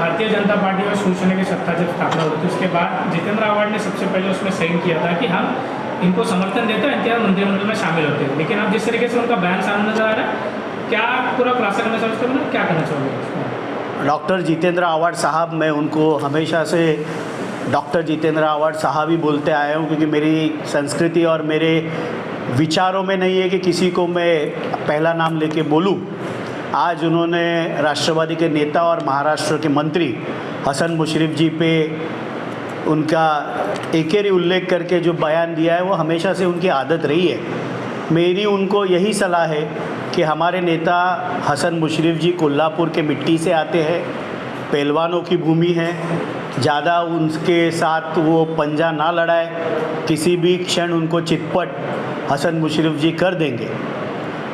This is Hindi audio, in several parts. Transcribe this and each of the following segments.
भारतीय जनता पार्टी और शिवसेना की सत्ता जब स्थापना हुई थी उसके बाद जितेंद्र आव्हाड ने सबसे पहले उसमें साइन किया था कि हम इनको समर्थन देते हैं, इनके मंत्रिमंडल में शामिल होते हैं। लेकिन अब जिस तरीके से उनका बयान सामने नजर आ रहा है, क्या पूरा खुलासा करना समझते हो ना, क्या करना चाहोगे? डॉक्टर जितेंद्र आव्हाड साहब, मैं उनको हमेशा से डॉक्टर जितेंद्र आव्हाड साहब ही बोलते आया हूँ, क्योंकि मेरी संस्कृति और मेरे विचारों में नहीं है कि किसी को मैं पहला नाम लेके बोलूँ। आज उन्होंने राष्ट्रवादी के नेता और महाराष्ट्र के मंत्री हसन मुशर्रफ जी पे उनका एकेरी उल्लेख करके जो बयान दिया है वो हमेशा से उनकी आदत रही है। मेरी उनको यही सलाह है कि हमारे नेता हसन मुशर्रफ जी कोल्हापुर के मिट्टी से आते हैं, पहलवानों की भूमि है, ज़्यादा उनके साथ वो पंजा ना लड़ाए, किसी भी क्षण उनको चितपट हसन मुशर्रफ जी कर देंगे।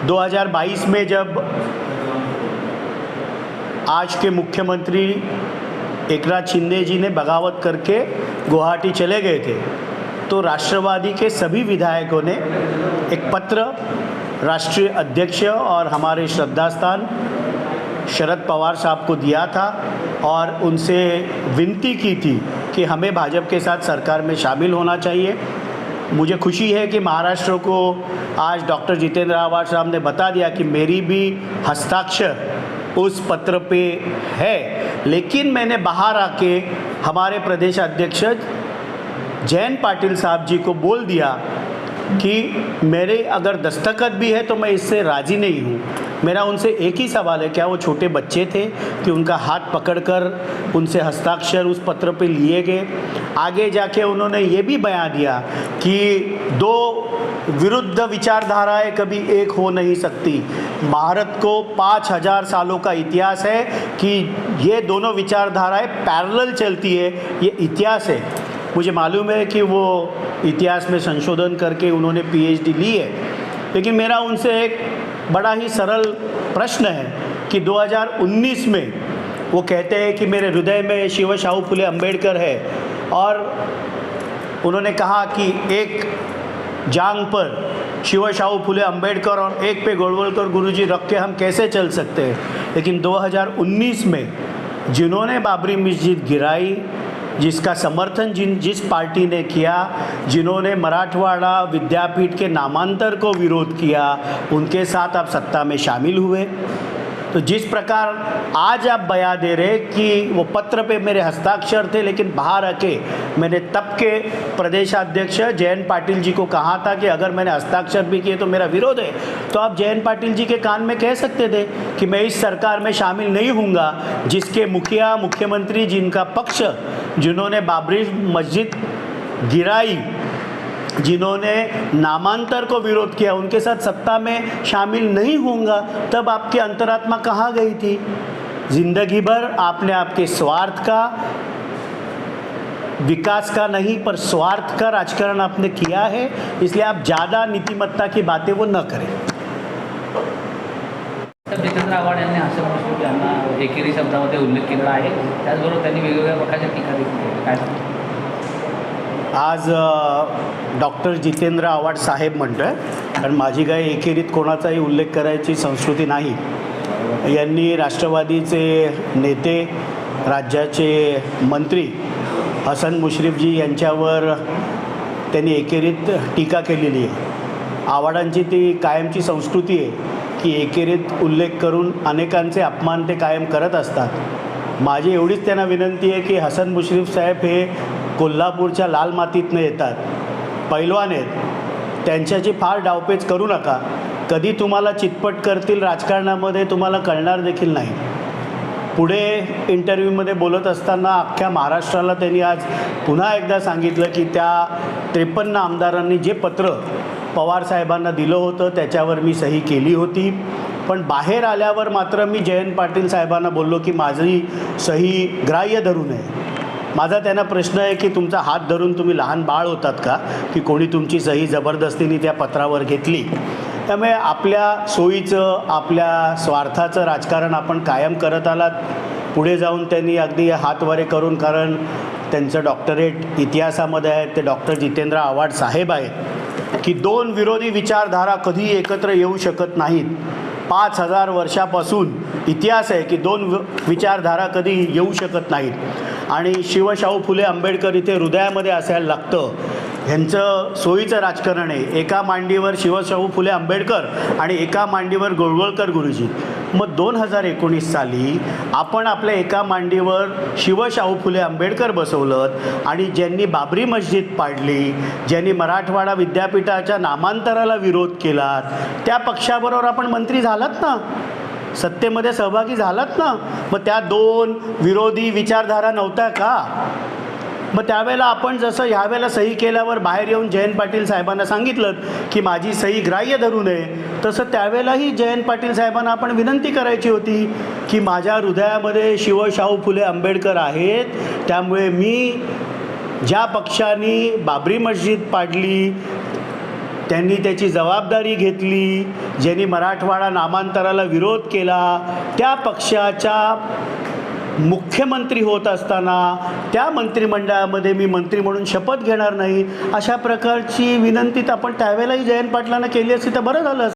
2022 में जब आज के मुख्यमंत्री एकनाथ शिंदे जी ने बगावत करके गुवाहाटी चले गए थे, तो राष्ट्रवादी के सभी विधायकों ने एक पत्र राष्ट्रीय अध्यक्ष और हमारे श्रद्धास्थान शरद पवार साहब को दिया था और उनसे विनती की थी कि हमें भाजपा के साथ सरकार में शामिल होना चाहिए। मुझे खुशी है कि महाराष्ट्र को आज डॉक्टर जितेंद्र आव्हाड साहब ने बता दिया कि मेरी भी हस्ताक्षर उस पत्र पे है, लेकिन मैंने बाहर आके हमारे प्रदेश अध्यक्ष जयंत पाटिल साहब जी को बोल दिया कि मेरे अगर दस्तखत भी है तो मैं इससे राज़ी नहीं हूँ। मेरा उनसे एक ही सवाल है, क्या वो छोटे बच्चे थे कि उनका हाथ पकड़कर उनसे हस्ताक्षर उस पत्र पे लिए गए? आगे जाके उन्होंने ये भी बयान दिया कि दो विरुद्ध विचारधाराएं कभी एक हो नहीं सकती। भारत को 5000 सालों का इतिहास है कि ये दोनों विचारधाराएं पैरेलल चलती है, ये इतिहास है। मुझे मालूम है कि वो इतिहास में संशोधन करके उन्होंने पीएचडी ली है, लेकिन मेरा उनसे एक बड़ा ही सरल प्रश्न है कि 2019 में वो कहते हैं कि मेरे हृदय में शिव शाहू फुले अम्बेडकर है, और उन्होंने कहा कि एक जांग पर शिव शाहू फुले अम्बेडकर और एक पे गोलवलकर गुरुजी रख के हम कैसे चल सकते हैं। लेकिन 2019 में जिन्होंने बाबरी मस्जिद गिराई, जिसका समर्थन जिस पार्टी ने किया, जिन्होंने मराठवाड़ा विद्यापीठ के नामांतर को विरोध किया, उनके साथ आप सत्ता में शामिल हुए। तो जिस प्रकार आज आप बयान दे रहे कि वो पत्र पे मेरे हस्ताक्षर थे, लेकिन बाहर आके मैंने तब के प्रदेशाध्यक्ष जयंत पाटिल जी को कहा था कि अगर मैंने हस्ताक्षर भी किए तो मेरा विरोध है, तो आप जयंत पाटिल जी के कान में कह सकते थे कि मैं इस सरकार में शामिल नहीं हूँगा जिसके मुखिया मुख्यमंत्री जिनका पक्ष, जिन्होंने बाबरी मस्जिद गिराई, जिन्होंने नामांतर को विरोध किया, उनके साथ सत्ता में शामिल नहीं होऊंगा। तब आपकी अंतरात्मा कहाँ गई थी? जिंदगी भर आपने आपके स्वार्थ का, विकास का नहीं पर स्वार्थ का राजकारण आपने किया है, इसलिए आप ज़्यादा नीतिमत्ता की बातें वो न करें। जितेंद्र आव्हाड यांनी हसन मुश्रीफ यांना एकेरी शब्दामध्ये उल्लेख केलेला आहे, त्याचबरोबर त्यांनी वेगवेगळ्या प्रकारच्या टीका देखील काय सांगतो? आज डॉक्टर जितेंद्र आव्हाड साहेब म्हणतो आहे, कारण माझी काही एकेरीत कोणाचाही उल्लेख करायची संस्कृती नाही। यांनी राष्ट्रवादीचे नेते, राज्याचे मंत्री हसन मुशर्रफ जी यांच्यावर त्यांनी एकेरीत टीका केलेली आहे। आव्हाडांची ती कायमची संस्कृती आहे की एकेरीत उल्लेख करून अनेकांचे अपमान ते कायम करत असतात। माझी एवढीच त्यांना विनंती आहे की हसन मुशर्रफ साहेब हे कोल्हापूरच्या लाल मातीतनं येतात, पैलवान आहेत, त्यांच्याची फार डावपेच करू नका। कधी तुम्हाला चितपट करतील राजकारणामध्ये तुम्हाला कळणार देखील नाही। पुढे इंटरव्ह्यूमध्ये बोलत असताना अख्ख्या महाराष्ट्राला त्यांनी आज पुन्हा एकदा सांगितलं की त्या 53 आमदारांनी जे पत्र पवार साहेबांना दिलं होतं त्याच्यावर मी सही केली होती, पण बाहेर आल्यावर मात्र मी जयंत पाटील साहेबांना बोललो की माझी सही ग्राह्य धरू नये। माझा त्यांना प्रश्न आहे की तुमचा हात धरून तुम्ही लहान बाळ होतात का की कोणी तुमची सही जबरदस्तीने त्या पत्रावर घेतली? त्यामुळे आपल्या सोयीचं, आपल्या स्वार्थाचं राजकारण आपण कायम करत आलात। पुढे जाऊन त्यांनी अगदी हातवारे करून, कारण त्यांचं डॉक्टरेट इतिहासामध्ये आहे, ते डॉक्टर जितेंद्र आव्हाड साहेब आहेत, की दोन विरोधी विचारधारा कधी एकत्र येऊ शकत नाहीत। 5000 वर्षापासून इतिहास आहे की दोन विचारधारा कधी येऊ शकत नाहीत आणि शिवशाहू फुले आंबेडकर इथे हृदयामध्ये असायला लागतं. ह्यांचं सोयीचं राजकारण आहे. एका मांडीवर शिवशाहू फुले आंबेडकर आणि एका मांडीवर गोळवळकर गुरुजी. मग 2019 साली आपण आपल्या एका मांडीवर शिवशाहू फुले आंबेडकर बसवलं आणि ज्यांनी बाबरी मस्जिद पाडली, ज्यांनी मराठवाडा विद्यापीठाच्या नामांतराला विरोध केला, त्या पक्षाबरोबर आपण मंत्री झालात ना, सत्तेमध्ये सहभागी झालात ना. मग त्या दोन विरोधी विचारधारा नव्हत्या का? मग त्यावेळेला आपण जसं ह्यावेळेला सही केल्यावर बाहेर येऊन जयंत पाटील साहेबांना सांगितलं की माझी सही ग्राह्य धरू नये, तसं त्यावेळेलाही जयंत पाटील साहेबांना आपण विनंती करायची होती की माझ्या हृदयामध्ये शिवशाहू फुले आंबेडकर आहेत, त्यामुळे मी ज्या पक्षाने बाबरी मस्जिद पाडली, त्यांनी त्याची जबाबदारी घेतली, ज्यांनी मराठवाडा नामांतराला विरोध केला, त्या पक्षाच्या मुख्यमंत्री होत असताना त्या मंत्रिमंडळामध्ये मी मंत्री म्हणून शपथ घेणार नाही, अशा प्रकारची विनंती आपण त्यावेळेलाही जयंत पाटलांना केली असती तर बरं झालं असतं.